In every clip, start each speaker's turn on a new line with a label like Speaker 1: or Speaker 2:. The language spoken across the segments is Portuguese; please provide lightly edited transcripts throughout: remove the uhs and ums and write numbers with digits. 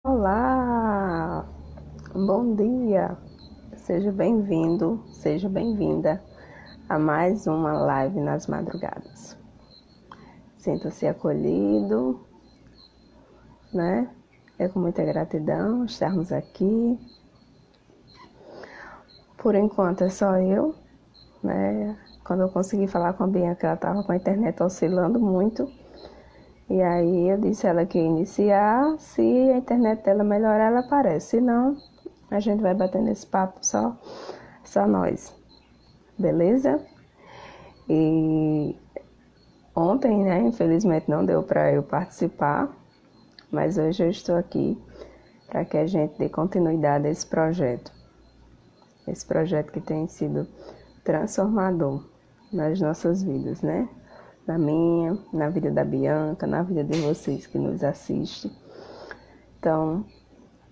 Speaker 1: Olá, bom dia, seja bem-vindo, seja bem-vinda a mais uma live nas madrugadas. Sinta-se acolhido, né? É com muita gratidão estarmos aqui. Por enquanto é só eu, né? Quando eu consegui falar com a Bianca, ela estava com a internet oscilando muito. E aí eu disse a ela que ia iniciar, se a internet dela melhorar, ela aparece. Se não, a gente vai bater nesse papo só nós. Beleza? E ontem, né, infelizmente não deu para eu participar, mas hoje eu estou aqui para que a gente dê continuidade a esse projeto. Esse projeto que tem sido transformador nas nossas vidas, né? Na minha, na vida da Bianca, na vida de vocês que nos assistem. Então,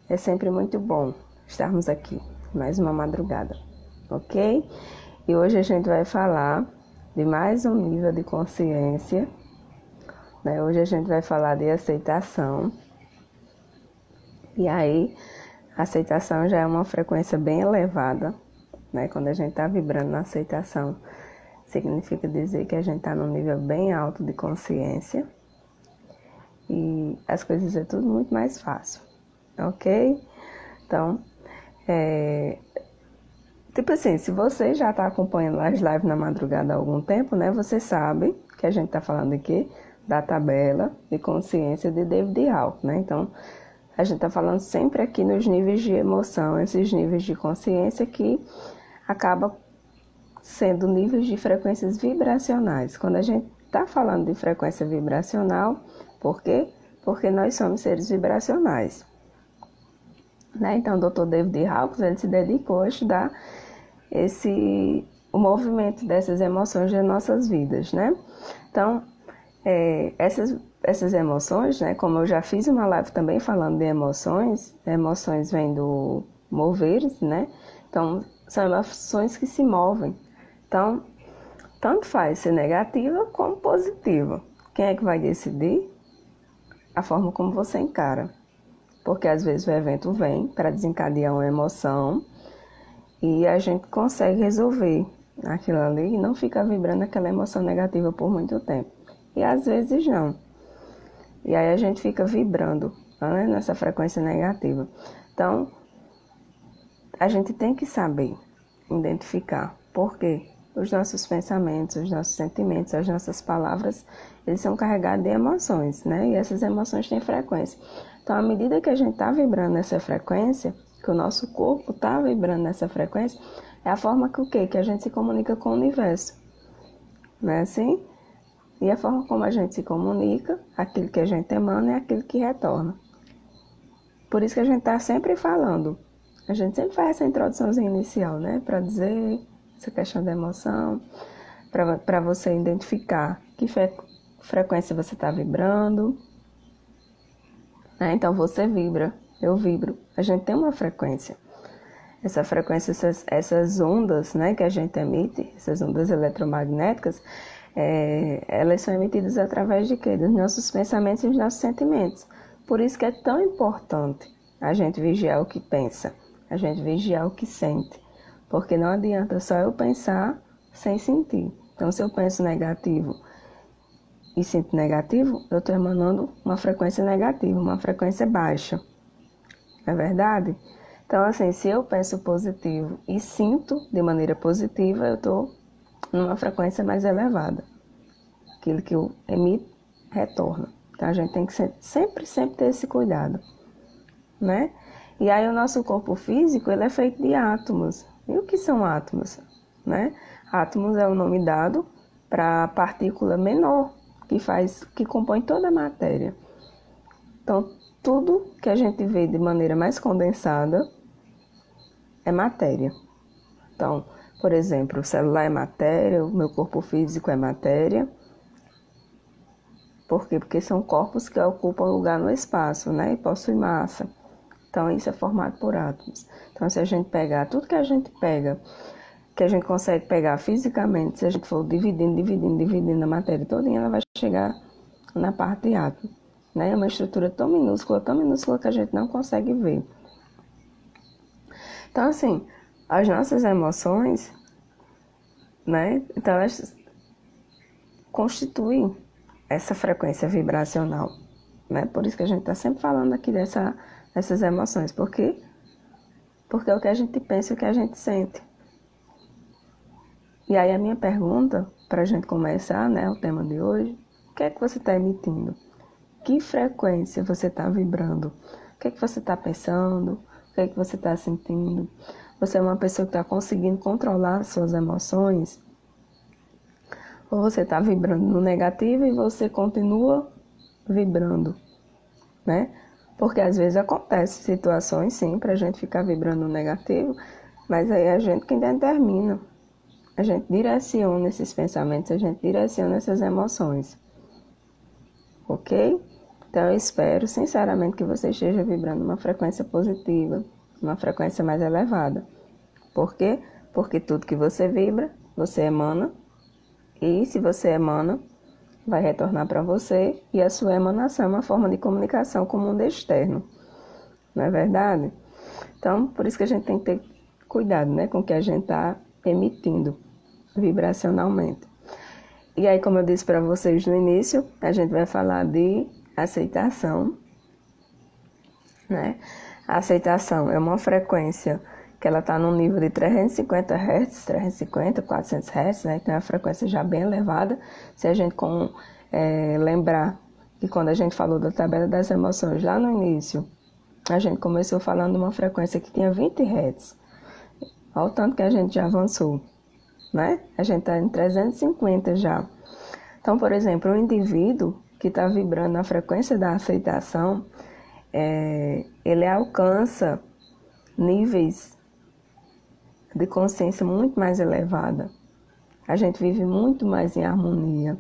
Speaker 1: é sempre muito bom estarmos aqui, mais uma madrugada, ok? E hoje a gente vai falar de mais um nível de consciência, né? Hoje a gente vai falar de aceitação. E aí, a aceitação já é uma frequência bem elevada, né? Quando a gente está vibrando na aceitação, significa dizer que a gente está num nível bem alto de consciência e as coisas é tudo muito mais fácil, ok? Então, tipo assim, se você já está acompanhando as lives na madrugada há algum tempo, né? Você sabe que a gente está falando aqui da tabela de consciência de David Hawk, né? Então, a gente está falando sempre aqui nos níveis de emoção, esses níveis de consciência que acabam sendo níveis de frequências vibracionais. Quando a gente está falando de frequência vibracional, por quê? Porque nós somos seres vibracionais. Né? Então, o Dr. David Hawkins, ele se dedicou a estudar o movimento dessas emoções nas nossas vidas, né? Então, essas emoções, né? Como eu já fiz uma live também falando de emoções vêm do moveres, né? Então, são emoções que se movem. Então, tanto faz ser negativa como positiva. Quem é que vai decidir? A forma como você encara. Porque às vezes o evento vem para desencadear uma emoção e a gente consegue resolver aquilo ali e não fica vibrando aquela emoção negativa por muito tempo. E às vezes não. E aí a gente fica vibrando, né, nessa frequência negativa. Então, a gente tem que saber identificar por quê. Os nossos pensamentos, os nossos sentimentos, as nossas palavras, eles são carregados de emoções, né? E essas emoções têm frequência. Então, à medida que a gente está vibrando nessa frequência, que o nosso corpo está vibrando nessa frequência, é a forma que o quê? Que a gente se comunica com o universo. Não é assim? E a forma como a gente se comunica, aquilo que a gente emana é aquilo que retorna. Por isso que a gente está sempre falando. A gente sempre faz essa introduçãozinha inicial, né? Para dizer essa questão da emoção, para você identificar que frequência você está vibrando. Né? Então você vibra, eu vibro. A gente tem uma frequência. Essa frequência, essas ondas, né, que a gente emite, essas ondas eletromagnéticas, elas são emitidas através de quê? Dos nossos pensamentos e dos nossos sentimentos. Por isso que é tão importante a gente vigiar o que pensa, a gente vigiar o que sente. Porque não adianta só eu pensar sem sentir. Então, se eu penso negativo e sinto negativo, eu estou emanando uma frequência negativa, uma frequência baixa. Não é verdade? Então, assim, se eu penso positivo e sinto de maneira positiva, eu estou numa frequência mais elevada. Aquilo que eu emito, retorna. Então, a gente tem que sempre ter esse cuidado, né? E aí, o nosso corpo físico, ele é feito de átomos. E o que são átomos? Né? Átomos é o nome dado para a partícula menor que compõe toda a matéria. Então, tudo que a gente vê de maneira mais condensada é matéria. Então, por exemplo, o celular é matéria, o meu corpo físico é matéria. Por quê? Porque são corpos que ocupam lugar no espaço, né? E possuem massa. Então, isso é formado por átomos. Então, se a gente pegar tudo que a gente pega, que a gente consegue pegar fisicamente, se a gente for dividindo a matéria todinha, ela vai chegar na parte de átomo. né? É uma estrutura tão minúscula que a gente não consegue ver. Então, assim, as nossas emoções, né? Então, elas constituem essa frequência vibracional, né? Por isso que a gente está sempre falando aqui dessas emoções. Por quê? Porque é o que a gente pensa e o que a gente sente. E aí a minha pergunta, para a gente começar, né, o tema de hoje, o que é que você está emitindo? Que frequência você está vibrando? O que é que você está pensando? O que é que você está sentindo? Você é uma pessoa que está conseguindo controlar suas emoções? Ou você está vibrando no negativo e você continua vibrando, né? Porque às vezes acontece situações, sim, para a gente ficar vibrando no negativo, mas aí é a gente quem determina. A gente direciona esses pensamentos, a gente direciona essas emoções. Ok? Então eu espero sinceramente que você esteja vibrando uma frequência positiva, uma frequência mais elevada. Por quê? Porque tudo que você vibra, você emana. E se você emana, vai retornar para você. E a sua emanação é uma forma de comunicação com o mundo externo. Não é verdade? Então, por isso que a gente tem que ter cuidado, né, com o que a gente está emitindo vibracionalmente. E aí, como eu disse para vocês no início, a gente vai falar de aceitação, né? A aceitação é uma frequência que ela está no nível de 350 Hz, 350, 400 Hz, né? Então é uma frequência já bem elevada. Se a gente lembrar que quando a gente falou da tabela das emoções lá no início, a gente começou falando de uma frequência que tinha 20 Hz. Olha o tanto que a gente já avançou, né? A gente está em 350 já. Então, por exemplo, um indivíduo que está vibrando na frequência da aceitação, ele alcança níveis de consciência muito mais elevada. A gente vive muito mais em harmonia,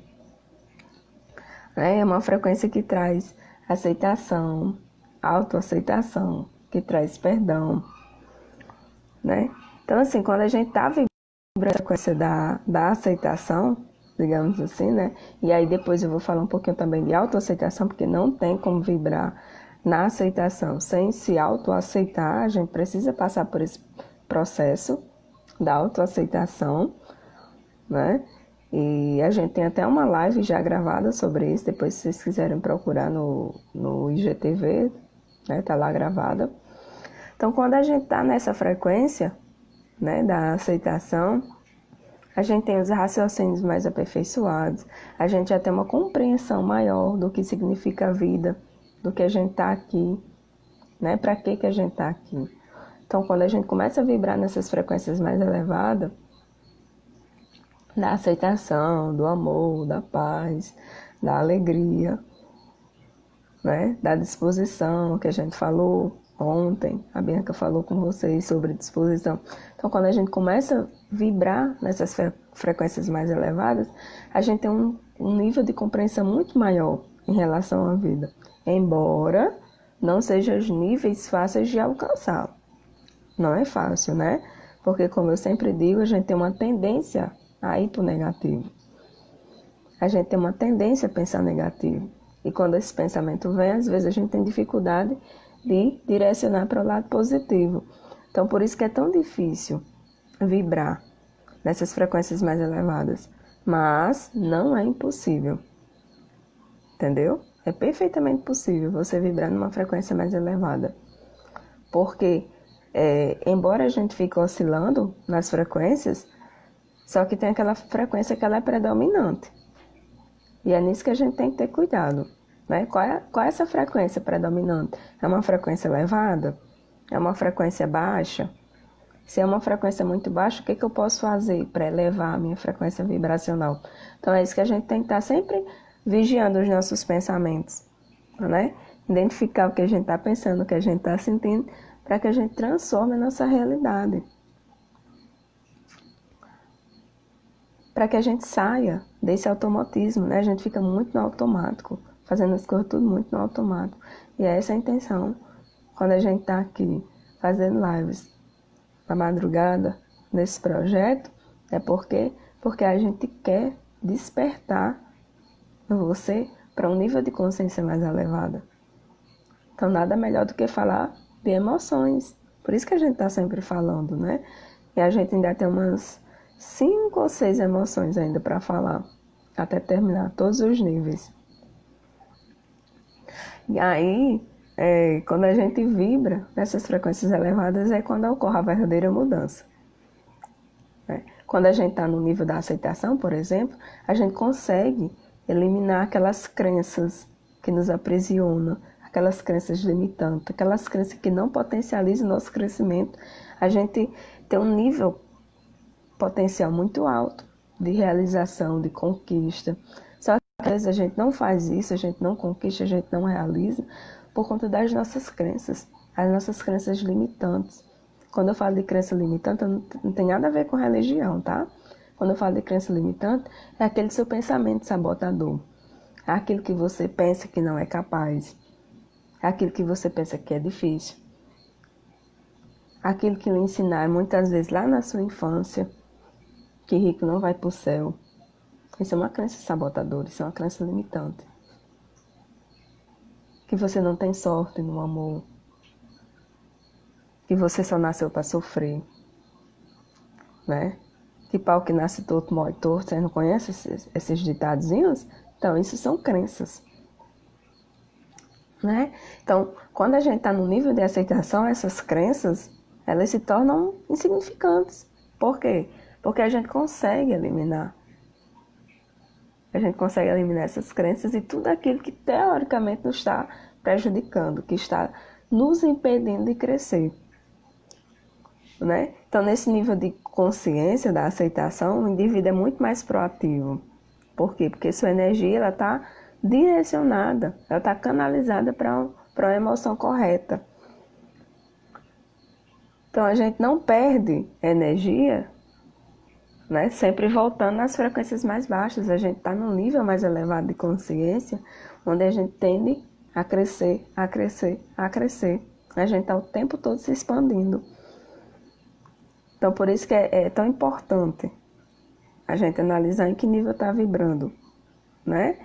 Speaker 1: né? É uma frequência que traz aceitação, autoaceitação, que traz perdão, né? Então, assim, quando a gente está vibrando a frequência da aceitação, digamos assim, né? E aí depois eu vou falar um pouquinho também de autoaceitação, porque não tem como vibrar na aceitação sem se autoaceitar. A gente precisa passar por esse processo da autoaceitação, né? E a gente tem até uma live já gravada sobre isso, depois se vocês quiserem procurar no IGTV, né? Tá lá gravada. Então, quando a gente tá nessa frequência, né, da aceitação, a gente tem os raciocínios mais aperfeiçoados, a gente já tem uma compreensão maior do que significa a vida, do que a gente tá aqui, né? Para que a gente tá aqui. Então, quando a gente começa a vibrar nessas frequências mais elevadas, da aceitação, do amor, da paz, da alegria, né? Da disposição que a gente falou ontem, a Bianca falou com vocês sobre disposição. Então, quando a gente começa a vibrar nessas frequências mais elevadas, a gente tem um nível de compreensão muito maior em relação à vida, embora não sejam os níveis fáceis de alcançar. Não é fácil, né? Porque, como eu sempre digo, a gente tem uma tendência a ir para o negativo. A gente tem uma tendência a pensar negativo. E quando esse pensamento vem, às vezes a gente tem dificuldade de direcionar para o lado positivo. Então, por isso que é tão difícil vibrar nessas frequências mais elevadas. Mas não é impossível. Entendeu? É perfeitamente possível você vibrar numa frequência mais elevada. Porque, embora a gente fique oscilando nas frequências, só que tem aquela frequência que ela é predominante. E é nisso que a gente tem que ter cuidado, né? Qual é essa frequência predominante? É uma frequência elevada? É uma frequência baixa? Se é uma frequência muito baixa, o que eu posso fazer para elevar a minha frequência vibracional? Então é isso que a gente tem que estar sempre vigiando os nossos pensamentos, né? Identificar o que a gente está pensando, o que a gente está sentindo, para que a gente transforme a nossa realidade. Para que a gente saia desse automatismo, né? A gente fica muito no automático, fazendo as coisas tudo muito no automático. E é essa a intenção quando a gente está aqui fazendo lives na madrugada nesse projeto, porque a gente quer despertar você para um nível de consciência mais elevado. Então, nada melhor do que falar de emoções. Por isso que a gente está sempre falando, né? E a gente ainda tem umas 5 ou 6 emoções ainda para falar, até terminar todos os níveis. E aí, quando a gente vibra nessas frequências elevadas, é quando ocorre a verdadeira mudança. Né? Quando a gente está no nível da aceitação, por exemplo, a gente consegue eliminar aquelas crenças que nos aprisionam, aquelas crenças limitantes, aquelas crenças que não potencializam o nosso crescimento. A gente tem um nível potencial muito alto de realização, de conquista. Só que às vezes a gente não faz isso, a gente não conquista, a gente não realiza por conta das nossas crenças, as nossas crenças limitantes. Quando eu falo de crença limitante, não tem nada a ver com religião, tá? Quando eu falo de crença limitante, é aquele seu pensamento sabotador. É aquilo que você pensa que não é capaz. É aquilo que você pensa que é difícil. Aquilo que lhe ensinaram muitas vezes lá na sua infância, que rico não vai para o céu. Isso é uma crença sabotadora, isso é uma crença limitante. Que você não tem sorte no amor. Que você só nasceu para sofrer. Né? Que pau que nasce torto, morre torto. Você não conhece esses ditadozinhos? Então, isso são crenças. Né? Então, quando a gente está no nível de aceitação, essas crenças, elas se tornam insignificantes. Por quê? Porque a gente consegue eliminar. A gente consegue eliminar essas crenças e tudo aquilo que teoricamente nos está prejudicando, que está nos impedindo de crescer. Né? Então, nesse nível de consciência da aceitação, o indivíduo é muito mais proativo. Por quê? Porque sua energia está direcionada, ela está canalizada para uma emoção correta. Então, a gente não perde energia, né? Sempre voltando nas frequências mais baixas. A gente está num nível mais elevado de consciência, onde a gente tende a crescer, a crescer, a crescer. A gente está o tempo todo se expandindo. Então, por isso que é tão importante a gente analisar em que nível está vibrando, né?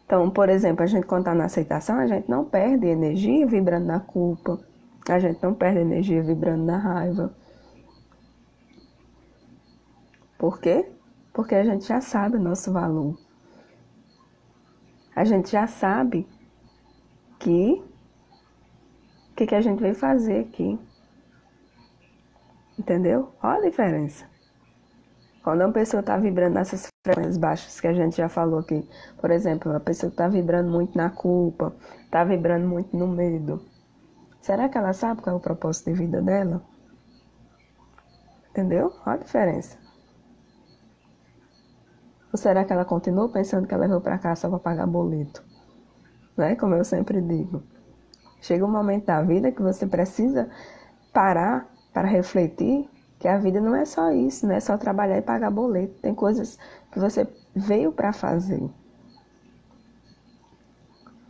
Speaker 1: Então, por exemplo, a gente quando está na aceitação, a gente não perde energia vibrando na culpa, a gente não perde energia vibrando na raiva. Por quê? Porque a gente já sabe o nosso valor. A gente já sabe que o que a gente veio fazer aqui. Entendeu? Olha a diferença. Quando uma pessoa está vibrando nessas frequências baixas que a gente já falou aqui, por exemplo, uma pessoa que está vibrando muito na culpa, está vibrando muito no medo, será que ela sabe qual é o propósito de vida dela? Entendeu? Olha a diferença. Ou será que ela continua pensando que ela veio para cá só para pagar boleto? Né? Como eu sempre digo. Chega um momento da vida que você precisa parar para refletir que a vida não é só isso, não é só trabalhar e pagar boleto. Tem coisas que você veio para fazer.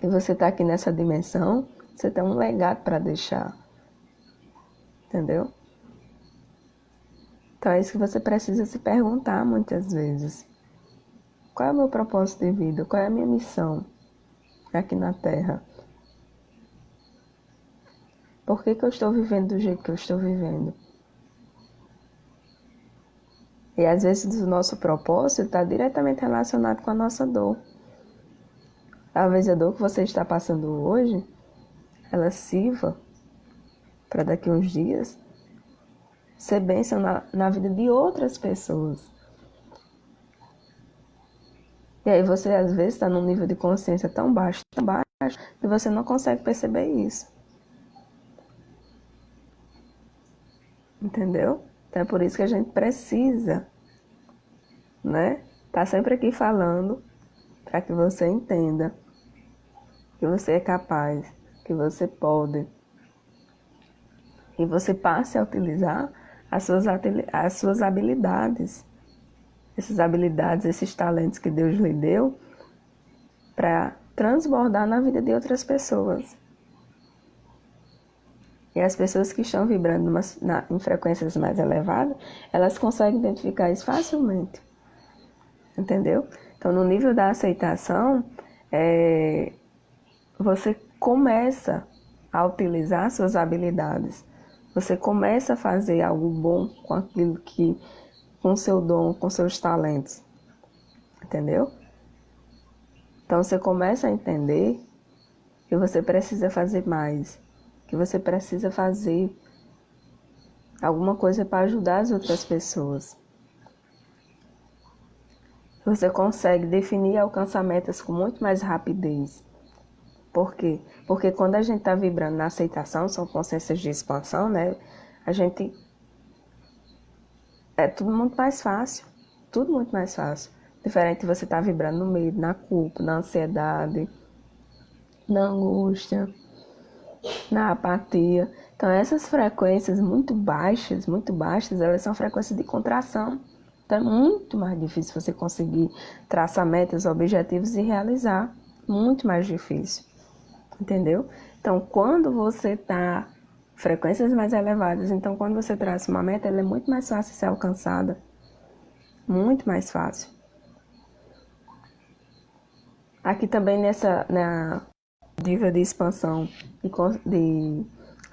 Speaker 1: E você está aqui nessa dimensão, você tem um legado para deixar. Entendeu? Então é isso que você precisa se perguntar muitas vezes. Qual é o meu propósito de vida? Qual é a minha missão aqui na Terra? Por que eu estou vivendo do jeito que eu estou vivendo? E às vezes o nosso propósito está diretamente relacionado com a nossa dor. Talvez a dor que você está passando hoje, ela sirva para daqui a uns dias ser bênção na vida de outras pessoas. E aí você às vezes está num nível de consciência tão baixo, que você não consegue perceber isso. Entendeu? Então é por isso que a gente precisa, né? Tá sempre aqui falando para que você entenda que você é capaz, que você pode. E você passe a utilizar as suas habilidades. Essas habilidades, esses talentos que Deus lhe deu para transbordar na vida de outras pessoas. E as pessoas que estão vibrando em frequências mais elevadas, elas conseguem identificar isso facilmente. Entendeu? Então, no nível da aceitação, você começa a utilizar suas habilidades. Você começa a fazer algo bom com aquilo que, com seu dom, com seus talentos. Entendeu? Então você começa a entender que você precisa fazer mais, que você precisa fazer alguma coisa para ajudar as outras pessoas. Você consegue definir e alcançar metas com muito mais rapidez. Por quê? Porque quando a gente está vibrando na aceitação, são consciências de expansão, né? A gente... É tudo muito mais fácil. Tudo muito mais fácil. Diferente de você estar vibrando no medo, na culpa, na ansiedade, na angústia, na apatia. Então, essas frequências muito baixas, elas são frequências de contração. Então, é muito mais difícil você conseguir traçar metas, objetivos e realizar. Muito mais difícil. Entendeu? Então, quando você está frequências mais elevadas, então quando você traça uma meta, ela é muito mais fácil de ser alcançada. Muito mais fácil. Aqui também na nível de expansão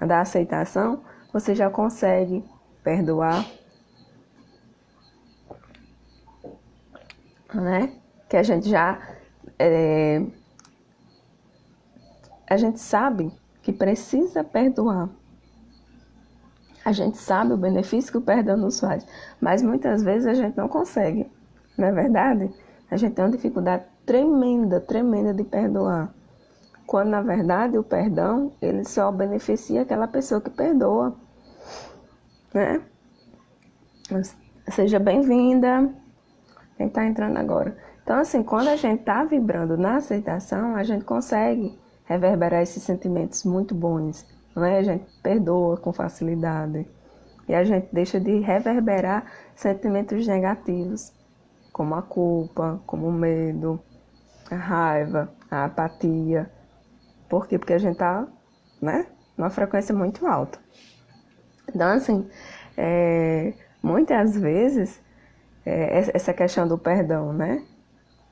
Speaker 1: da aceitação, você já consegue perdoar, né? Que a gente já... a gente sabe que precisa perdoar. A gente sabe o benefício que o perdão nos faz, mas muitas vezes a gente não consegue, não é verdade? A gente tem uma dificuldade tremenda de perdoar. Quando, na verdade, o perdão, ele só beneficia aquela pessoa que perdoa, né? Seja bem-vinda, quem está entrando agora. Então, assim, quando a gente está vibrando na aceitação, a gente consegue reverberar esses sentimentos muito bons, não é? A gente perdoa com facilidade. E a gente deixa de reverberar sentimentos negativos, como a culpa, como o medo, a raiva, a apatia. Por quê? Porque a gente está, né, numa frequência muito alta. Então, assim, muitas vezes, essa questão do perdão, né?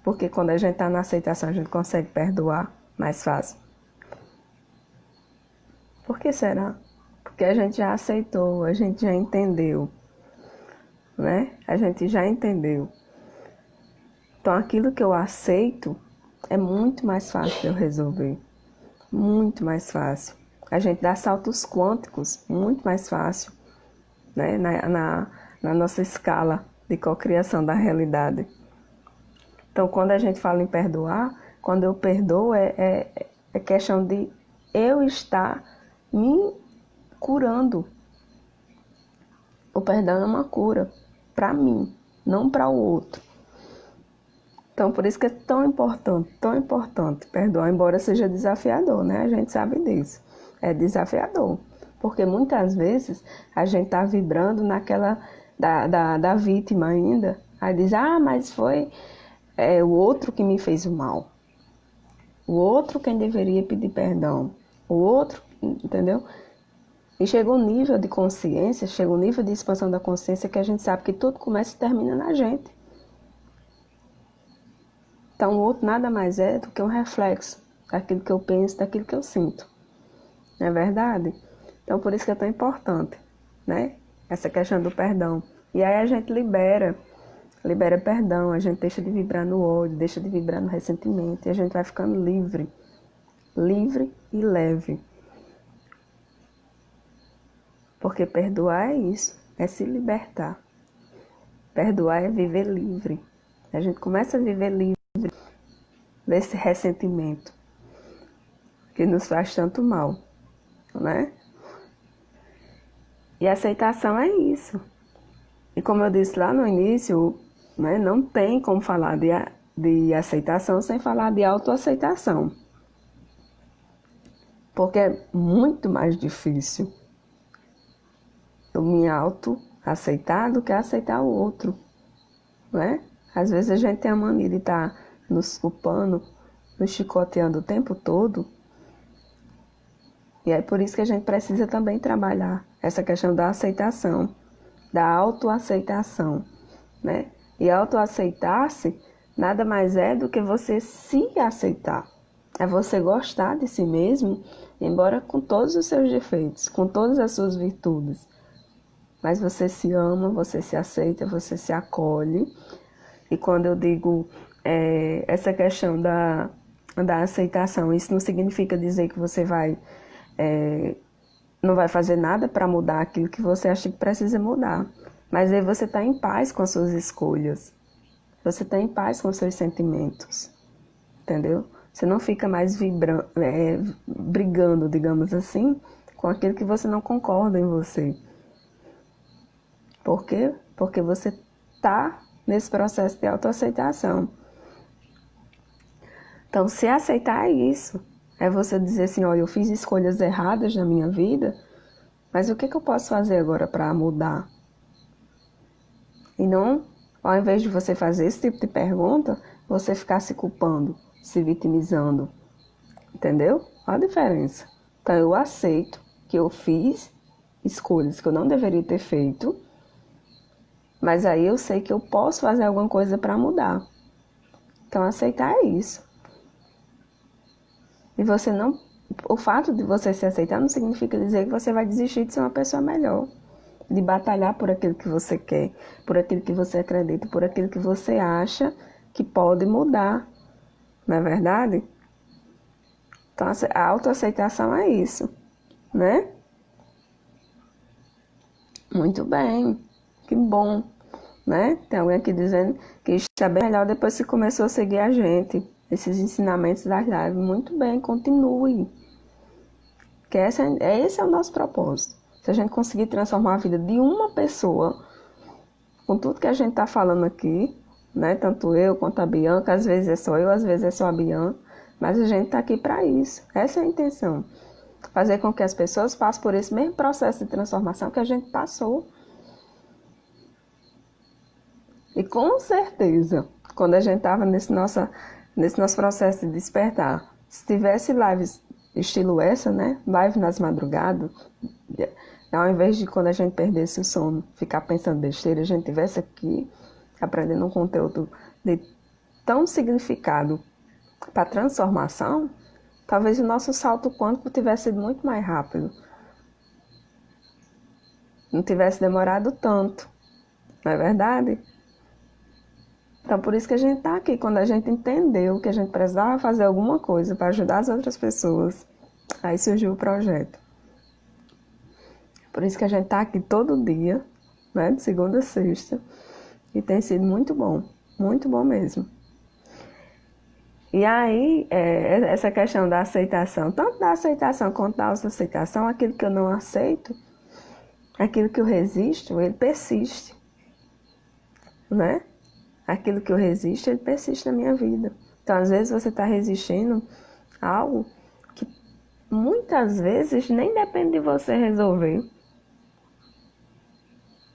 Speaker 1: Porque quando a gente está na aceitação, a gente consegue perdoar mais fácil. Por que será? Porque a gente já aceitou, a gente já entendeu, né? A gente já entendeu. Então, aquilo que eu aceito é muito mais fácil de eu resolver. Muito mais fácil. A gente dá saltos quânticos muito mais fácil, né? Na nossa escala de cocriação da realidade. Então, quando a gente fala em perdoar, quando eu perdoo, é questão de eu estar me curando. O perdão é uma cura para mim, não para o outro. Então, por isso que é tão importante perdoar, embora seja desafiador, né? A gente sabe disso. É desafiador. Porque muitas vezes a gente está vibrando naquela da vítima ainda. Aí diz, mas foi o outro que me fez o mal. O outro quem deveria pedir perdão. O outro, entendeu? E chega um nível de consciência, chega um nível de expansão da consciência que a gente sabe que tudo começa e termina na gente. Então, o outro nada mais é do que um reflexo daquilo que eu penso, daquilo que eu sinto. Não é verdade? Então, por isso que é tão importante, né? Essa questão do perdão. E aí a gente libera perdão, a gente deixa de vibrar no ódio, deixa de vibrar no ressentimento, e a gente vai ficando livre e leve. Porque perdoar é isso, é se libertar. Perdoar é viver livre. A gente começa a viver livre desse ressentimento que nos faz tanto mal, né? E a aceitação é isso. E como eu disse lá no início, né, não tem como falar de aceitação sem falar de autoaceitação. Porque é muito mais difícil eu me autoaceitar do que aceitar o outro, né? Às vezes a gente tem a mania de estar nos culpando, nos chicoteando o tempo todo. E é por isso que a gente precisa também trabalhar essa questão da aceitação, da autoaceitação, né? E autoaceitar-se nada mais é do que você se aceitar. É você gostar de si mesmo, embora com todos os seus defeitos, com todas as suas virtudes. Mas você se ama, você se aceita, você se acolhe. E quando eu digo essa questão da aceitação, isso não significa dizer que você não vai fazer nada para mudar aquilo que você acha que precisa mudar. Mas aí você está em paz com as suas escolhas. Você está em paz com os seus sentimentos. Entendeu? Você não fica mais brigando, digamos assim, com aquilo que você não concorda em você. Por quê? Porque você está nesse processo de autoaceitação. Então, se aceitar é isso. É você dizer assim, olha, eu fiz escolhas erradas na minha vida, mas o que eu posso fazer agora para mudar? E não, ao invés de você fazer esse tipo de pergunta, você ficar se culpando, se vitimizando. Entendeu? Olha a diferença. Então, eu aceito que eu fiz escolhas que eu não deveria ter feito, mas aí eu sei que eu posso fazer alguma coisa para mudar. Então, aceitar é isso. E você não... O fato de você se aceitar não significa dizer que você vai desistir de ser uma pessoa melhor. De batalhar por aquilo que você quer, por aquilo que você acredita, por aquilo que você acha que pode mudar. Não é verdade? Então, a autoaceitação é isso, né? Muito bem, que bom, né? Tem alguém aqui dizendo que está bem melhor depois que começou a seguir a gente, esses ensinamentos das lives. Muito bem, continue. Que esse é o nosso propósito. Se a gente conseguir transformar a vida de uma pessoa, com tudo que a gente está falando aqui, né? Tanto eu quanto a Bianca, às vezes é só eu, às vezes é só a Bianca, mas a gente está aqui para isso. Essa é a intenção. Fazer com que as pessoas passem por esse mesmo processo de transformação que a gente passou. E com certeza, quando a gente estava nesse nosso processo de despertar, se tivesse lives estilo essa, né? Live nas madrugadas, ao invés de quando a gente perdesse o sono, ficar pensando besteira, a gente tivesse aqui aprendendo um conteúdo de tão significado para transformação, talvez o nosso salto quântico tivesse sido muito mais rápido. Não tivesse demorado tanto, não é verdade? Então, por isso que a gente está aqui. Quando a gente entendeu que a gente precisava fazer alguma coisa para ajudar as outras pessoas, aí surgiu o projeto. Por isso que a gente está aqui todo dia, né, de segunda a sexta, e tem sido muito bom mesmo. E aí, essa questão da aceitação, tanto da aceitação quanto da autoaceitação, aquilo que eu não aceito, aquilo que eu resisto, ele persiste, né? Aquilo que eu resisto, ele persiste na minha vida. Então, às vezes, você está resistindo a algo que muitas vezes nem depende de você resolver.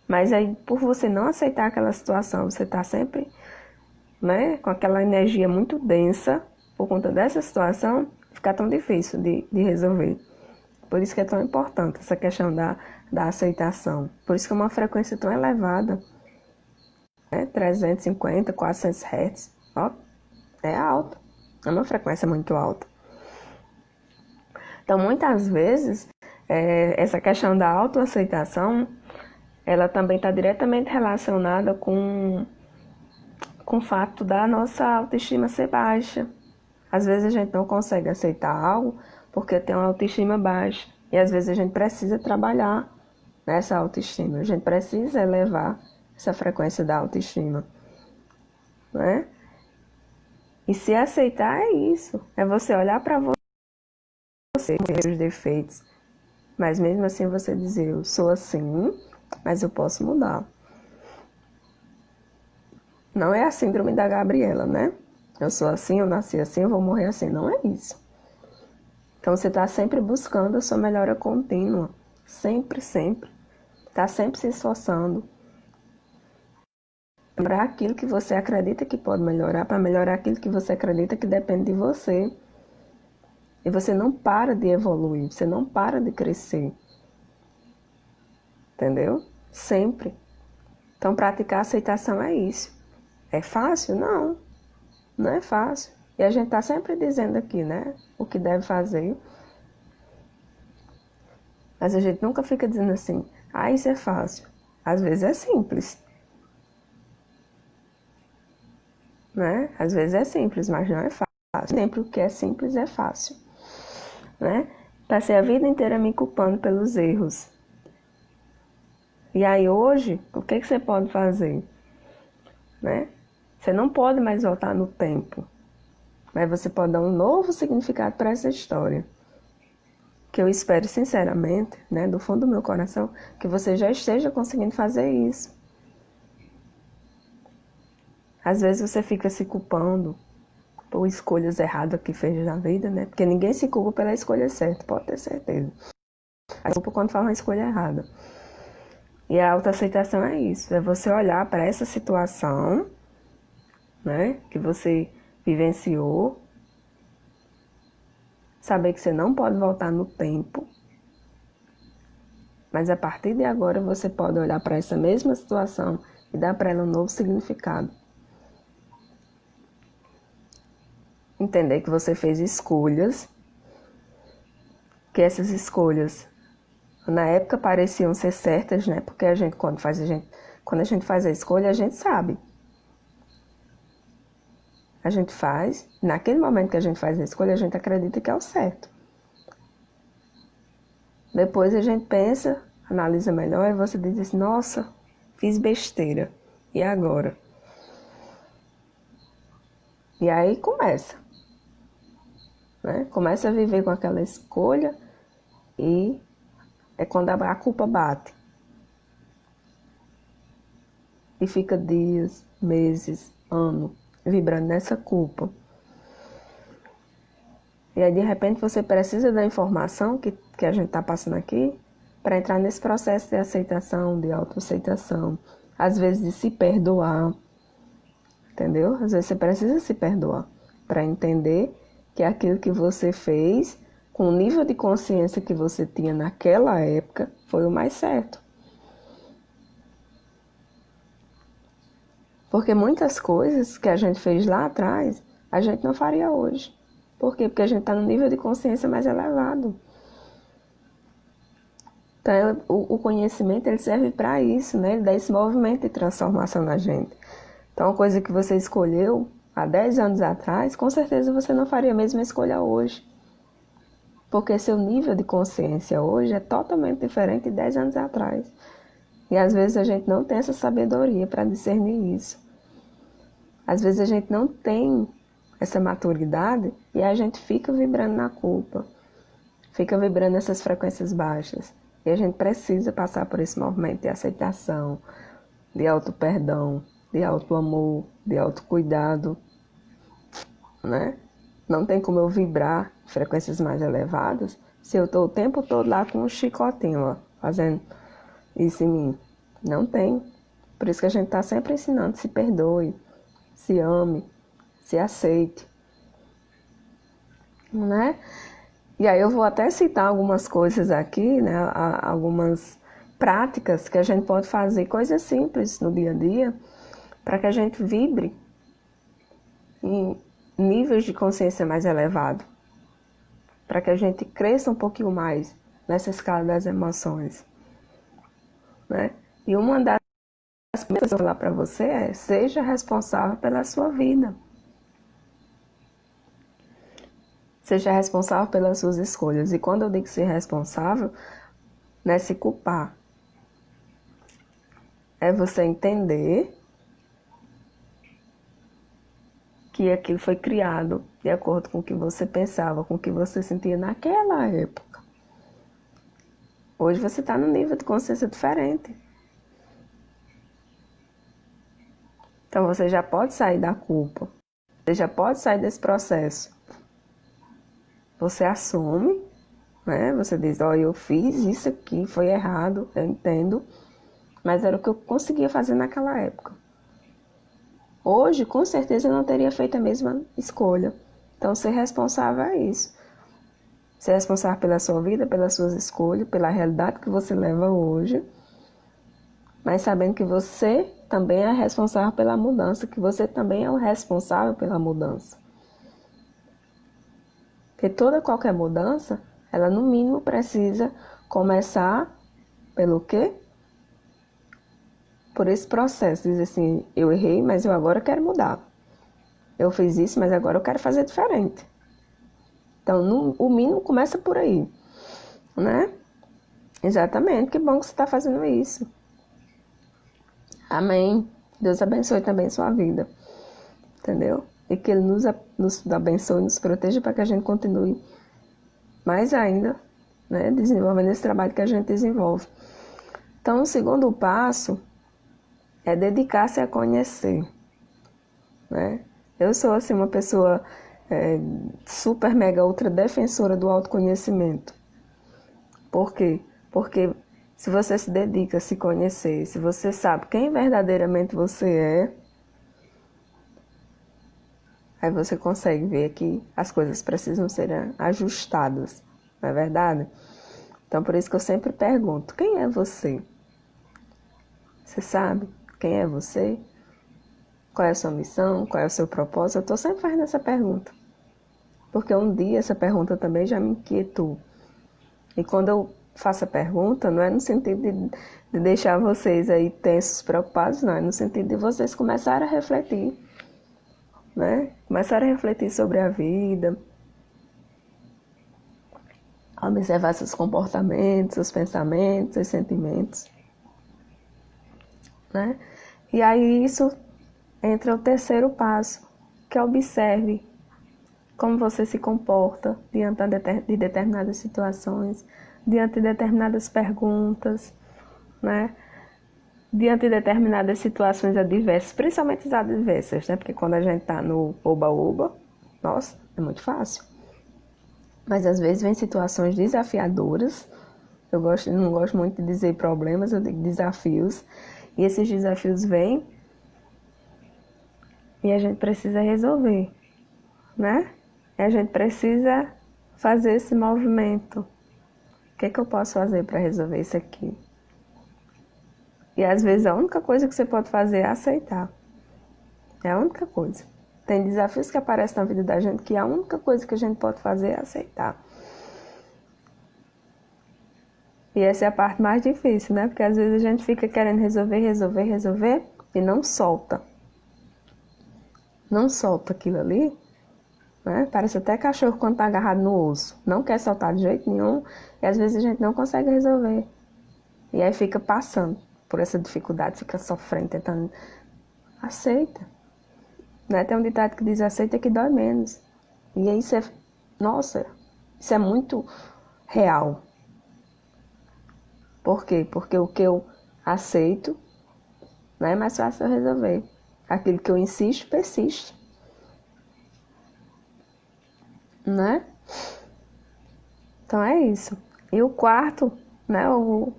Speaker 1: Mas aí, por você não aceitar aquela situação, você está sempre, né, com aquela energia muito densa, por conta dessa situação, fica tão difícil de resolver. Por isso que é tão importante essa questão da aceitação. Por isso que é uma frequência tão elevada. 350, 400 Hz, ó, é alta, é uma frequência muito alta. Então, muitas vezes, essa questão da autoaceitação, ela também está diretamente relacionada com o fato da nossa autoestima ser baixa. Às vezes a gente não consegue aceitar algo porque tem uma autoestima baixa. E às vezes a gente precisa trabalhar nessa autoestima, a gente precisa elevar essa frequência da autoestima, né? E se aceitar é isso, é você olhar para você, com os defeitos, mas mesmo assim você dizer, eu sou assim, mas eu posso mudar. Não é a síndrome da Gabriela, né? Eu sou assim, eu nasci assim, eu vou morrer assim. Não é isso. Então você está sempre buscando a sua melhora contínua, sempre. Está sempre se esforçando para aquilo que você acredita que pode melhorar, para melhorar aquilo que você acredita que depende de você. E você não para de evoluir, você não para de crescer. Entendeu? Sempre. Então, praticar a aceitação é isso. É fácil? Não. Não é fácil. E a gente está sempre dizendo aqui, né? O que deve fazer. Mas a gente nunca fica dizendo assim, isso é fácil. Às vezes é simples. Né? Às vezes é simples, mas não é fácil. Sempre o que é simples é fácil. Né? Passei a vida inteira me culpando pelos erros. E aí hoje, o que você pode fazer? Né? Você não pode mais voltar no tempo. Mas você pode dar um novo significado para essa história. Que eu espero sinceramente, né, do fundo do meu coração, que você já esteja conseguindo fazer isso. Às vezes você fica se culpando por escolhas erradas que fez na vida, né? Porque ninguém se culpa pela escolha certa, pode ter certeza. A culpa quando faz uma escolha errada. E a autoaceitação é isso, é você olhar para essa situação, né, que você vivenciou, saber que você não pode voltar no tempo, mas a partir de agora você pode olhar para essa mesma situação e dar para ela um novo significado. Entender que você fez escolhas, que essas escolhas na época pareciam ser certas, né? Porque a gente quando a gente faz a escolha, a gente sabe. A gente faz, naquele momento que a gente faz a escolha, a gente acredita que é o certo. Depois a gente pensa, analisa melhor e você diz assim, nossa, fiz besteira. E agora? E aí começa. Né? Começa a viver com aquela escolha e é quando a culpa bate. E fica dias, meses, ano, vibrando nessa culpa. E aí de repente você precisa da informação que a gente está passando aqui para entrar nesse processo de aceitação, de autoaceitação. Às vezes de se perdoar, entendeu? Às vezes você precisa se perdoar para entender que aquilo que você fez, com o nível de consciência que você tinha naquela época, foi o mais certo. Porque muitas coisas que a gente fez lá atrás, a gente não faria hoje. Por quê? Porque a gente está no nível de consciência mais elevado. Então, o conhecimento ele serve para isso, né? Ele dá esse movimento de transformação na gente. Então, uma coisa que você escolheu há 10 anos atrás, com certeza você não faria a mesma escolha hoje. Porque seu nível de consciência hoje é totalmente diferente de 10 anos atrás. E às vezes a gente não tem essa sabedoria para discernir isso. Às vezes a gente não tem essa maturidade e a gente fica vibrando na culpa. Fica vibrando essas frequências baixas. E a gente precisa passar por esse movimento de aceitação, de auto-perdão, de auto-amor, de autocuidado, né? Não tem como eu vibrar em frequências mais elevadas se eu estou o tempo todo lá com um chicotinho, ó, fazendo isso em mim. Não tem. Por isso que a gente está sempre ensinando, se perdoe, se ame, se aceite, né? E aí eu vou até citar algumas coisas aqui, né? Algumas práticas que a gente pode fazer, coisas simples no dia a dia, para que a gente vibre em níveis de consciência mais elevado, para que a gente cresça um pouquinho mais nessa escala das emoções, né? E uma das primeiras que eu vou falar para você é: seja responsável pela sua vida. Seja responsável pelas suas escolhas. E quando eu digo ser responsável, não é se culpar. É você entender que aquilo foi criado de acordo com o que você pensava, com o que você sentia naquela época. Hoje você está num nível de consciência diferente. Então você já pode sair da culpa. Você já pode sair desse processo. Você assume, né? Você diz, eu fiz isso aqui, foi errado, eu entendo, mas era o que eu conseguia fazer naquela época. Hoje, com certeza, eu não teria feito a mesma escolha. Então, ser responsável é isso. Ser responsável pela sua vida, pelas suas escolhas, pela realidade que você leva hoje, mas sabendo que você também é responsável pela mudança, que você também é o responsável pela mudança. Porque qualquer mudança, ela no mínimo precisa começar pelo quê? Por esse processo, dizer assim, eu errei, mas eu agora quero mudar. Eu fiz isso, mas agora eu quero fazer diferente. Então, o mínimo começa por aí, né? Exatamente, que bom que você está fazendo isso. Amém. Deus abençoe também sua vida, entendeu? E que Ele nos abençoe, nos proteja para que a gente continue mais ainda, né? Desenvolvendo esse trabalho que a gente desenvolve. Então, o segundo passo é dedicar-se a conhecer, né? Eu sou, assim, uma pessoa super, mega, ultra defensora do autoconhecimento. Por quê? Porque se você se dedica a se conhecer, se você sabe quem verdadeiramente você é, aí você consegue ver que as coisas precisam ser ajustadas, não é verdade? Então, por isso que eu sempre pergunto, quem é você? Você sabe quem é você? Qual é a sua missão? Qual é o seu propósito? Eu estou sempre fazendo essa pergunta. Porque um dia essa pergunta também já me inquietou. E quando eu faço a pergunta, não é no sentido de deixar vocês aí tensos, preocupados, não. É no sentido de vocês começarem a refletir, né? Começarem a refletir sobre a vida, observar seus comportamentos, seus pensamentos, seus sentimentos, né? E aí isso entra o terceiro passo, que é observe como você se comporta diante de determinadas situações, diante de determinadas perguntas, né? Diante de determinadas situações adversas, principalmente as adversas, né? Porque quando a gente tá no oba-oba, nossa, é muito fácil. Mas às vezes vem situações desafiadoras. Não gosto muito de dizer problemas, eu digo desafios. E esses desafios vêm e a gente precisa resolver, né? E a gente precisa fazer esse movimento. O que é que eu posso fazer para resolver isso aqui? E às vezes a única coisa que você pode fazer é aceitar. É a única coisa. Tem desafios que aparecem na vida da gente que a única coisa que a gente pode fazer é aceitar. E essa é a parte mais difícil, né? Porque às vezes a gente fica querendo resolver e não solta. Não solta aquilo ali, né? Parece até cachorro quando tá agarrado no osso. Não quer soltar de jeito nenhum e às vezes a gente não consegue resolver. E aí fica passando por essa dificuldade, fica sofrendo, tentando. Aceita. Né? Tem um ditado que diz aceita que dói menos. E aí nossa, isso é muito real. Por quê? Porque o que eu aceito não é mais fácil eu resolver. Aquilo que eu insisto, persiste. Né? Então é isso. E o quarto, né? O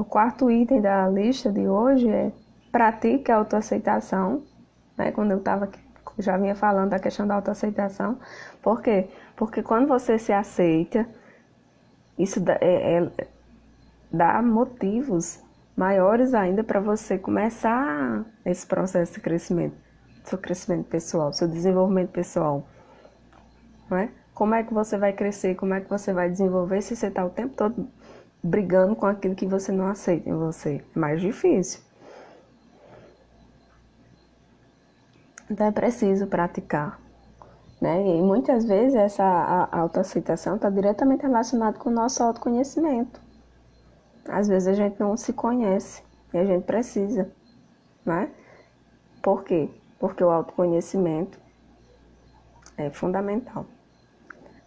Speaker 1: quarto item da lista de hoje é pratique a autoaceitação. Né? Quando eu estava aqui, já vinha falando da questão da autoaceitação. Por quê? Porque quando você se aceita, isso dá motivos maiores ainda para você começar esse processo de crescimento, seu crescimento pessoal, seu desenvolvimento pessoal, não é? Como é que você vai crescer, como é que você vai desenvolver se você está o tempo todo brigando com aquilo que você não aceita em você? É mais difícil. Então é preciso praticar, né? E muitas vezes essa autoaceitação está diretamente relacionada com o nosso autoconhecimento. Às vezes a gente não se conhece e a gente precisa, né? Por quê? Porque o autoconhecimento é fundamental.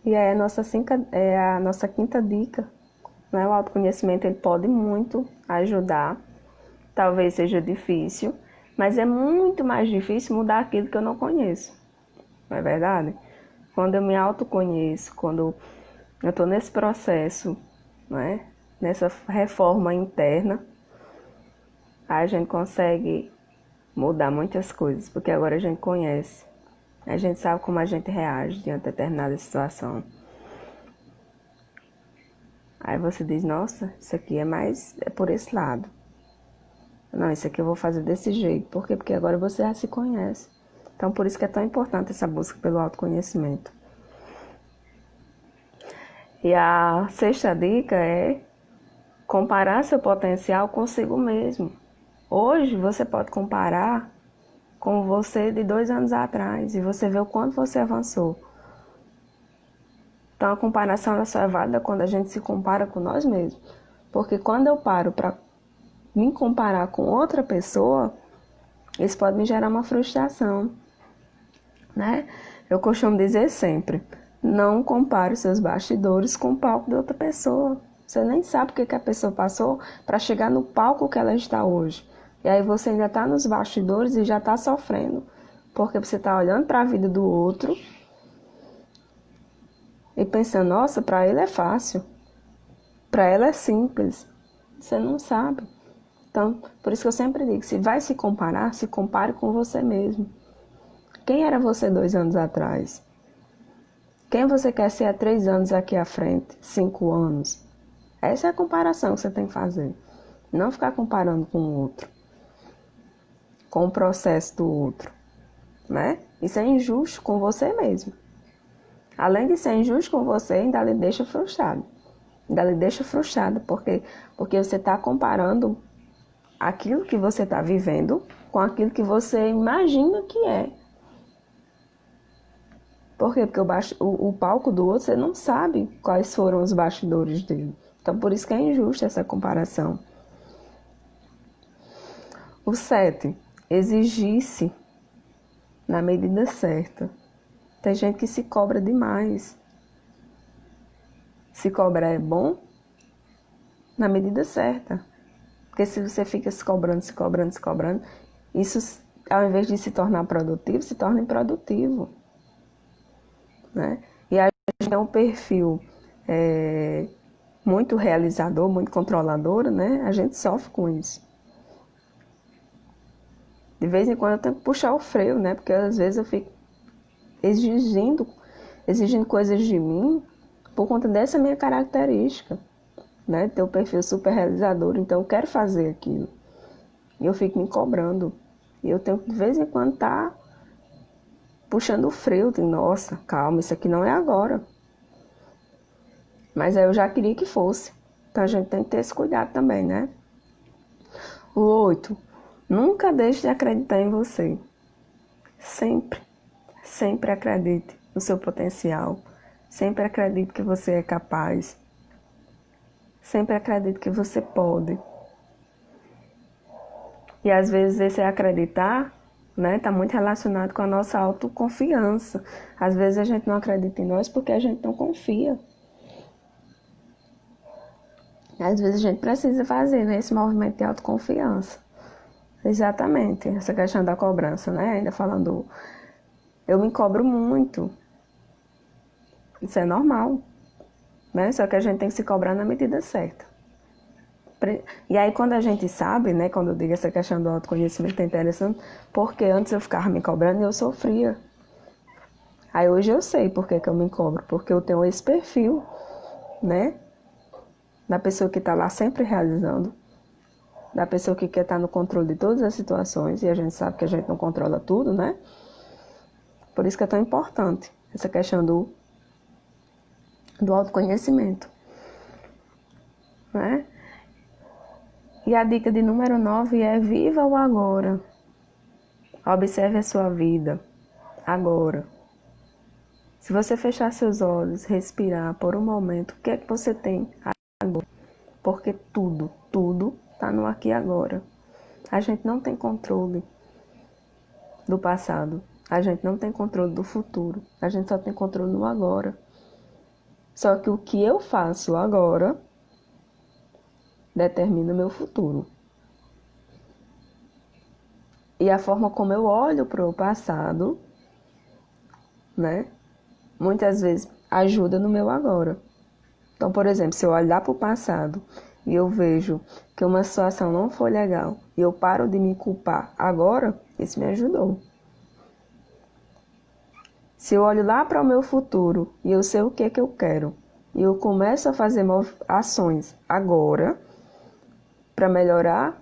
Speaker 1: E aí a nossa quinta dica, né? O autoconhecimento ele pode muito ajudar, talvez seja difícil, mas é muito mais difícil mudar aquilo que eu não conheço, não é verdade? Quando eu me autoconheço, quando eu estou nesse processo, né? Nessa reforma interna, a gente consegue mudar muitas coisas, porque agora a gente conhece, a gente sabe como a gente reage diante de determinada situação. Aí você diz, nossa, isso aqui é por esse lado. Não, isso aqui eu vou fazer desse jeito. Por quê? Porque agora você já se conhece. Então, por isso que é tão importante essa busca pelo autoconhecimento. E a sexta dica é comparar seu potencial consigo mesmo. Hoje você pode comparar com você de 2 anos atrás e você vê o quanto você avançou. Então a comparação ela só é válida quando a gente se compara com nós mesmos. Porque quando eu paro para me comparar com outra pessoa, isso pode me gerar uma frustração, né? Eu costumo dizer sempre, não compare os seus bastidores com o palco de outra pessoa. Você nem sabe o que a pessoa passou para chegar no palco que ela está hoje. E aí você ainda está nos bastidores e já está sofrendo. Porque você está olhando para a vida do outro e pensando, nossa, para ele é fácil. Para ela é simples. Você não sabe. Então, por isso que eu sempre digo, se vai se comparar, se compare com você mesmo. Quem era você 2 anos atrás? Quem você quer ser há 3 anos aqui à frente? 5 anos? Essa é a comparação que você tem que fazer. Não ficar comparando com o outro. Com o processo do outro. Né? Isso é injusto com você mesmo. Além de ser injusto com você, ainda lhe deixa frustrado. Ainda lhe deixa frustrado, porque você está comparando aquilo que você está vivendo com aquilo que você imagina que é. Por quê? Porque o palco do outro, você não sabe quais foram os bastidores dele. Então, por isso que é injusta essa comparação. O 7, exigir-se na medida certa. Tem gente que se cobra demais. Se cobrar é bom na medida certa. Porque se você fica se cobrando, isso, ao invés de se tornar produtivo, se torna improdutivo. Né? E a gente tem um perfil muito realizador, muito controlador, né? A gente sofre com isso. De vez em quando eu tenho que puxar o freio, né? Porque às vezes eu fico exigindo coisas de mim por conta dessa minha característica, né? Ter um perfil super realizador, então eu quero fazer aquilo. E eu fico me cobrando. E eu tenho que de vez em quando estar puxando o freio, de nossa, calma, isso aqui não é agora. Mas aí eu já queria que fosse. Então a gente tem que ter esse cuidado também, né? O 8, nunca deixe de acreditar em você. Sempre acredite no seu potencial. Sempre acredite que você é capaz. Sempre acredite que você pode. E às vezes esse acreditar, né, tá muito relacionado com a nossa autoconfiança. Às vezes a gente não acredita em nós porque a gente não confia. Às vezes a gente precisa fazer, né, esse movimento de autoconfiança. Exatamente, essa questão da cobrança, né? Ainda falando, eu me cobro muito. Isso é normal, né? Só que a gente tem que se cobrar na medida certa. E aí quando a gente sabe, né, quando eu digo essa questão do autoconhecimento é interessante, porque antes eu ficava me cobrando e eu sofria. Aí hoje eu sei por que eu me cobro, porque eu tenho esse perfil, né, da pessoa que está lá sempre realizando, da pessoa que quer estar no controle de todas as situações, e a gente sabe que a gente não controla tudo, né? Por isso que é tão importante essa questão do autoconhecimento, né? E a dica de número 9 é viva o agora. Observe a sua vida agora. Se você fechar seus olhos, respirar por um momento, o que é que você tem agora? Porque tudo está no aqui e agora. A gente não tem controle do passado. A gente não tem controle do futuro. A gente só tem controle no agora. Só que o que eu faço agora determina o meu futuro. E a forma como eu olho para o passado, né, muitas vezes ajuda no meu agora. Então, por exemplo, se eu olhar para o passado e eu vejo que uma situação não foi legal e eu paro de me culpar agora, isso me ajudou. Se eu olho lá para o meu futuro e eu sei o que eu quero e eu começo a fazer ações agora para melhorar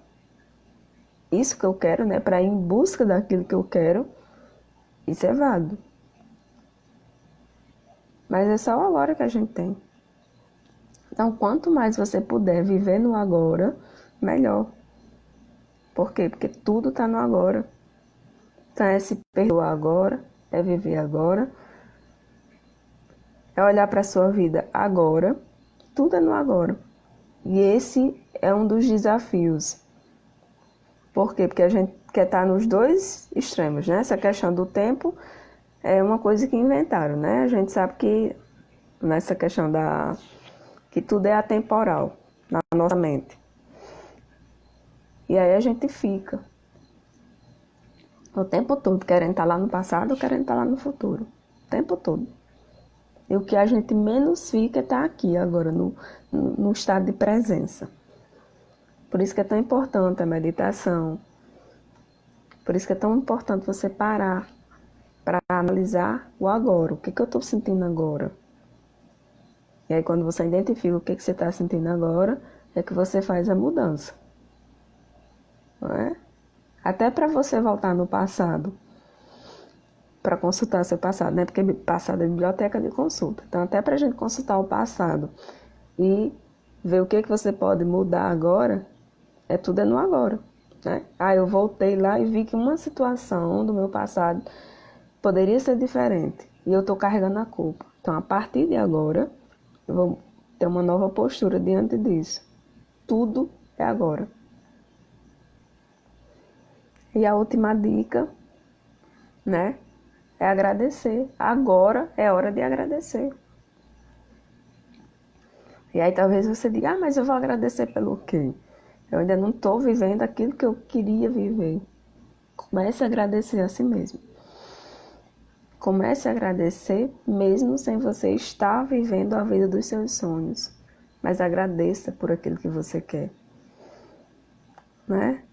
Speaker 1: isso que eu quero, né, para ir em busca daquilo que eu quero, isso é válido. Mas é só o agora que a gente tem. Então, quanto mais você puder viver no agora, melhor. Por quê? Porque tudo está no agora. Então, é se perdoar agora, é viver agora, é olhar para a sua vida agora, tudo é no agora. E esse é um dos desafios. Por quê? Porque a gente quer estar nos dois extremos, né? Essa questão do tempo é uma coisa que inventaram, né? A gente sabe que nessa questão que tudo é atemporal na nossa mente. E aí a gente fica o tempo todo querendo estar lá no passado ou querendo estar lá no futuro. O tempo todo. E o que a gente menos fica é estar aqui agora, no estado de presença. Por isso que é tão importante a meditação. Por isso que é tão importante você parar para analisar o agora. O que eu estou sentindo agora? E aí quando você identifica o que você está sentindo agora, é que você faz a mudança. Não é? Até para você voltar no passado, para consultar seu passado, né? Porque passado é biblioteca de consulta. Então, até para a gente consultar o passado e ver o que você pode mudar agora, tudo é no agora, né? Eu voltei lá e vi que uma situação do meu passado poderia ser diferente e eu estou carregando a culpa. Então, a partir de agora, eu vou ter uma nova postura diante disso. Tudo é agora. E a última dica, né, é agradecer. Agora é hora de agradecer. E aí talvez você diga, mas eu vou agradecer pelo quê? Eu ainda não estou vivendo aquilo que eu queria viver. Comece a agradecer a si mesmo. Comece a agradecer mesmo sem você estar vivendo a vida dos seus sonhos. Mas agradeça por aquilo que você quer. Né?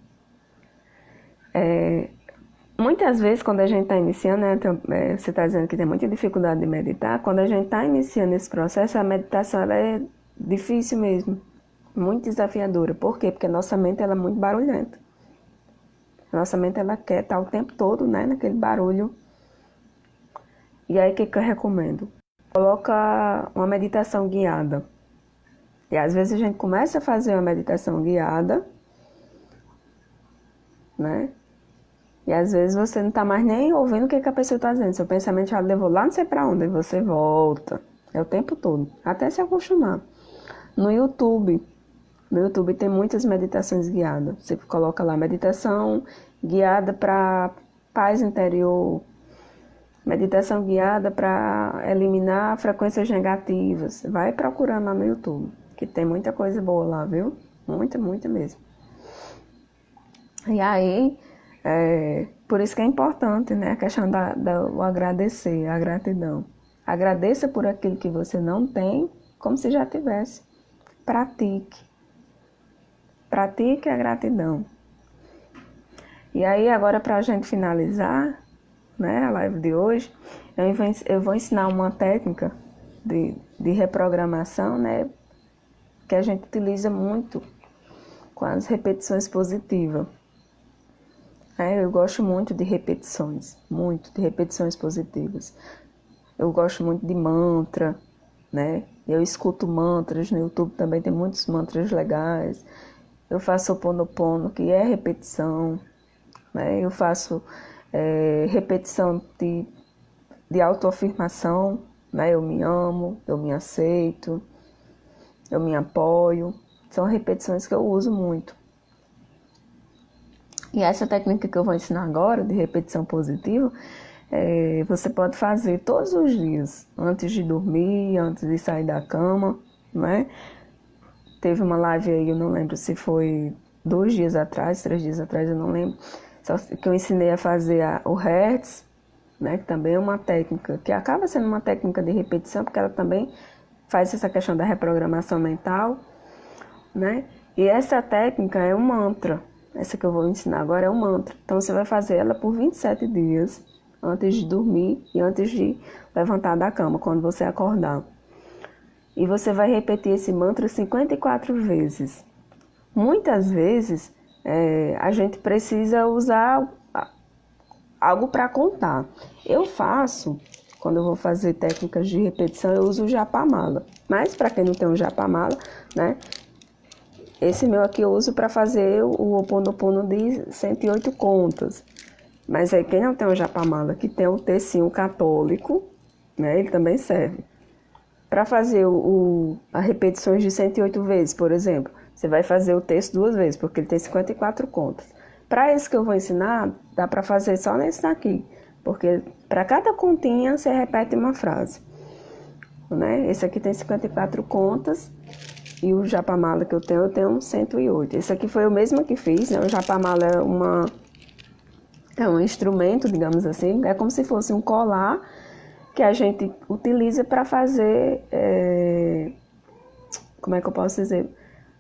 Speaker 1: Muitas vezes, quando a gente está iniciando, né, você está dizendo que tem muita dificuldade de meditar, quando a gente está iniciando esse processo, a meditação ela é difícil mesmo, muito desafiadora. Por quê? Porque a nossa mente ela é muito barulhenta. A nossa mente ela quer estar o tempo todo, né, naquele barulho. E aí, o que eu recomendo? Coloca uma meditação guiada. E às vezes a gente começa a fazer uma meditação guiada, né? E às vezes você não está mais nem ouvindo o que a pessoa está dizendo. Seu pensamento já levou lá não sei para onde. E você volta. É o tempo todo. Até se acostumar. No YouTube tem muitas meditações guiadas. Você coloca lá meditação guiada para paz interior. Meditação guiada para eliminar frequências negativas. Vai procurando lá no YouTube. Que tem muita coisa boa lá, viu? Muita, muita mesmo. E aí... por isso que é importante, né, a questão do agradecer, a gratidão. Agradeça por aquilo que você não tem, como se já tivesse. Pratique. Pratique a gratidão. E aí, agora, para a gente finalizar, né, a live de hoje, eu vou ensinar uma técnica de reprogramação, né, que a gente utiliza muito com as repetições positivas. Eu gosto muito de repetições positivas. Eu gosto muito de mantra, né? Eu escuto mantras no YouTube, também tem muitos mantras legais. Eu faço Ho'oponopono, que é repetição, né? Eu faço repetição de autoafirmação, né? Eu me amo, eu me aceito, eu me apoio. São repetições que eu uso muito. E essa técnica que eu vou ensinar agora, de repetição positiva, você pode fazer todos os dias, antes de dormir, antes de sair da cama, né? Teve uma live aí, eu não lembro se foi 2 dias atrás, 3 dias atrás, eu não lembro, só que eu ensinei a fazer o Hertz, né? Que também é uma técnica, que acaba sendo uma técnica de repetição, porque ela também faz essa questão da reprogramação mental, né? E essa técnica é um mantra. Essa que eu vou ensinar agora é um mantra. Então, você vai fazer ela por 27 dias, antes de dormir e antes de levantar da cama, quando você acordar. E você vai repetir esse mantra 54 vezes. Muitas vezes, a gente precisa usar algo para contar. Eu faço, quando eu vou fazer técnicas de repetição, eu uso o japamala. Mas para quem não tem um japamala, né? Esse meu aqui eu uso para fazer o Ho Oponopono de 108 contas. Mas aí quem não tem um japamala, que tem o tercinho católico, né? Ele também serve. Para fazer as repetições de 108 vezes, por exemplo, você vai fazer o texto 2 vezes, porque ele tem 54 contas. Para esse que eu vou ensinar, dá para fazer só nesse daqui, porque para cada continha você repete uma frase. Né? Esse aqui tem 54 contas e o japamala que eu tenho 108. Esse aqui foi o mesmo que fiz, né? O japamala é um instrumento, digamos assim, é como se fosse um colar que a gente utiliza para fazer, como é que eu posso dizer?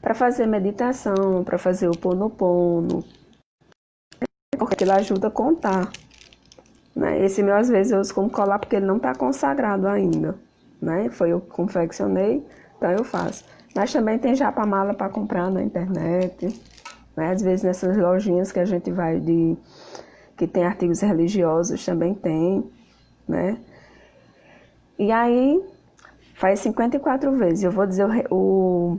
Speaker 1: Para fazer meditação, para fazer o Ho Oponopono, porque ele ajuda a contar. Né? Esse meu, às vezes, eu uso como colar porque ele não está consagrado ainda. Né? Foi eu que confeccionei, então eu faço. Mas também tem japamala para comprar na internet. Né? Às vezes, nessas lojinhas que a gente vai que tem artigos religiosos, também tem. Né? E aí, faz 54 vezes. Eu vou dizer o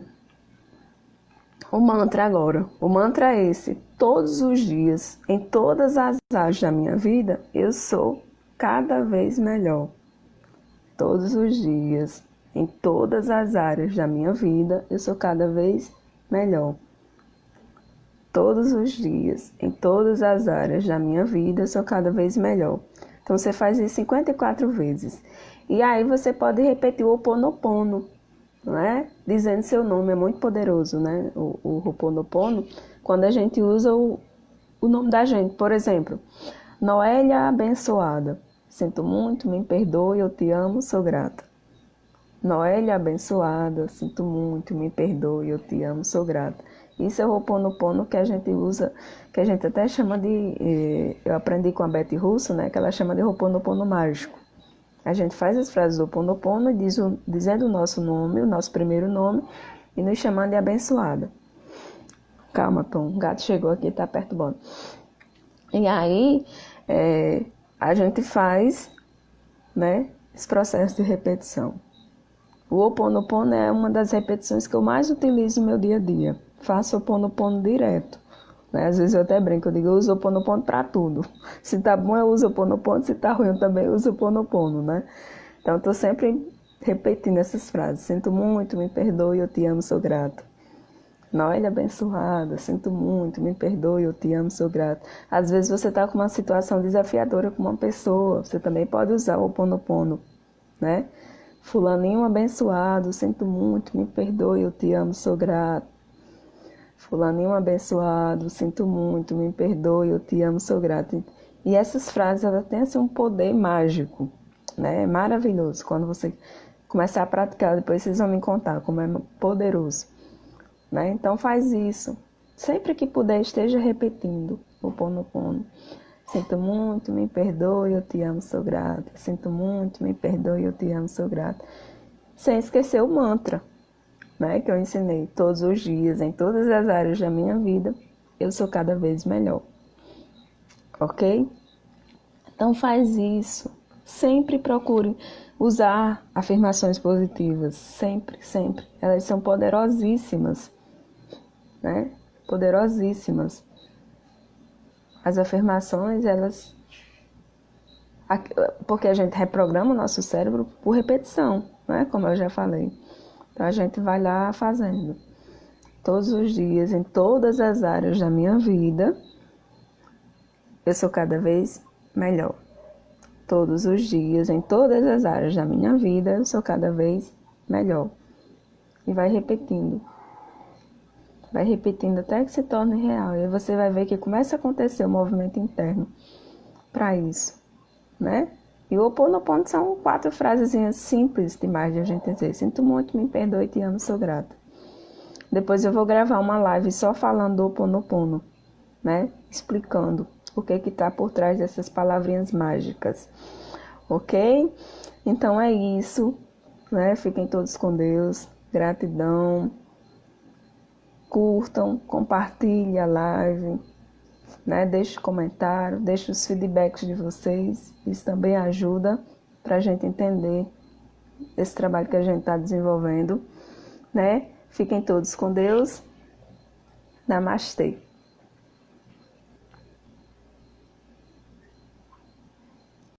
Speaker 1: mantra agora. O mantra é esse. Todos os dias, em todas as áreas da minha vida, eu sou cada vez melhor. Todos os dias, em todas as áreas da minha vida, eu sou cada vez melhor. Todos os dias, em todas as áreas da minha vida, eu sou cada vez melhor. Então, você faz isso 54 vezes. E aí, você pode repetir o Ho Oponopono, né? Dizendo seu nome, é muito poderoso, né? O Ho Oponopono, quando a gente usa o nome da gente. Por exemplo, Noélia abençoada. Sinto muito, me perdoe, eu te amo, sou grata. Noélia abençoada, sinto muito, me perdoe, eu te amo, sou grata. Isso é o Ho Oponopono que a gente usa, que a gente até chama de... Eu aprendi com a Betty Russo, né? Que ela chama de Ho Oponopono mágico. A gente faz as frases do Ho Oponopono dizendo o nosso nome, o nosso primeiro nome, e nos chamando de abençoada. Calma, Tom, o gato chegou aqui, tá perturbando. E aí, a gente faz, né, esse processo de repetição. O Ho Oponopono é uma das repetições que eu mais utilizo no meu dia a dia. Faço Ho Oponopono direto. Né? Às vezes eu até brinco, eu digo, eu uso o Ho Oponopono para tudo. Se tá bom, eu uso o Ho Oponopono, se tá ruim, eu também uso o Ho Oponopono, né? Então, eu tô sempre repetindo essas frases. Sinto muito, me perdoe, eu te amo, sou grato. Noélia abençoada, sinto muito, me perdoe, eu te amo, sou grato. Às vezes você tá com uma situação desafiadora com uma pessoa, você também pode usar o Ho Oponopono, né? Fulaninho abençoado, sinto muito, me perdoe, eu te amo, sou grato. Fulaninho abençoado, sinto muito, me perdoe, eu te amo, sou grato. E essas frases, elas têm assim, um poder mágico, né? É maravilhoso. Quando você começar a praticar, depois vocês vão me contar como é poderoso. Né? Então faz isso. Sempre que puder, esteja repetindo o Ho Oponopono. Sinto muito, me perdoe, eu te amo, sou grata. Sinto muito, me perdoe, eu te amo, sou grata. Sem esquecer o mantra, né, que eu ensinei todos os dias, em todas as áreas da minha vida, eu sou cada vez melhor. Ok? Então faz isso. Sempre procure usar afirmações positivas. Sempre, sempre. Elas são poderosíssimas. Né? Poderosíssimas. As afirmações, elas... Porque a gente reprograma o nosso cérebro por repetição, né? Como eu já falei. Então a gente vai lá fazendo. Todos os dias, em todas as áreas da minha vida, eu sou cada vez melhor. Todos os dias, em todas as áreas da minha vida, eu sou cada vez melhor. E vai repetindo. Vai repetindo até que se torne real. E aí você vai ver que começa a acontecer um movimento interno para isso, né? E o Ho Oponopono são 4 frasezinhas simples demais de a gente dizer. Sinto muito, me perdoe, te amo, sou grata. Depois eu vou gravar uma live só falando do Ho Oponopono, né? Explicando o que está por trás dessas palavrinhas mágicas. Ok? Então é isso, né? Fiquem todos com Deus. Gratidão. curtam, compartilhem a live, né? Deixe comentário, deixe os feedbacks de vocês. Isso também ajuda para a gente entender esse trabalho que a gente está desenvolvendo, né? Fiquem todos com Deus. Namastê.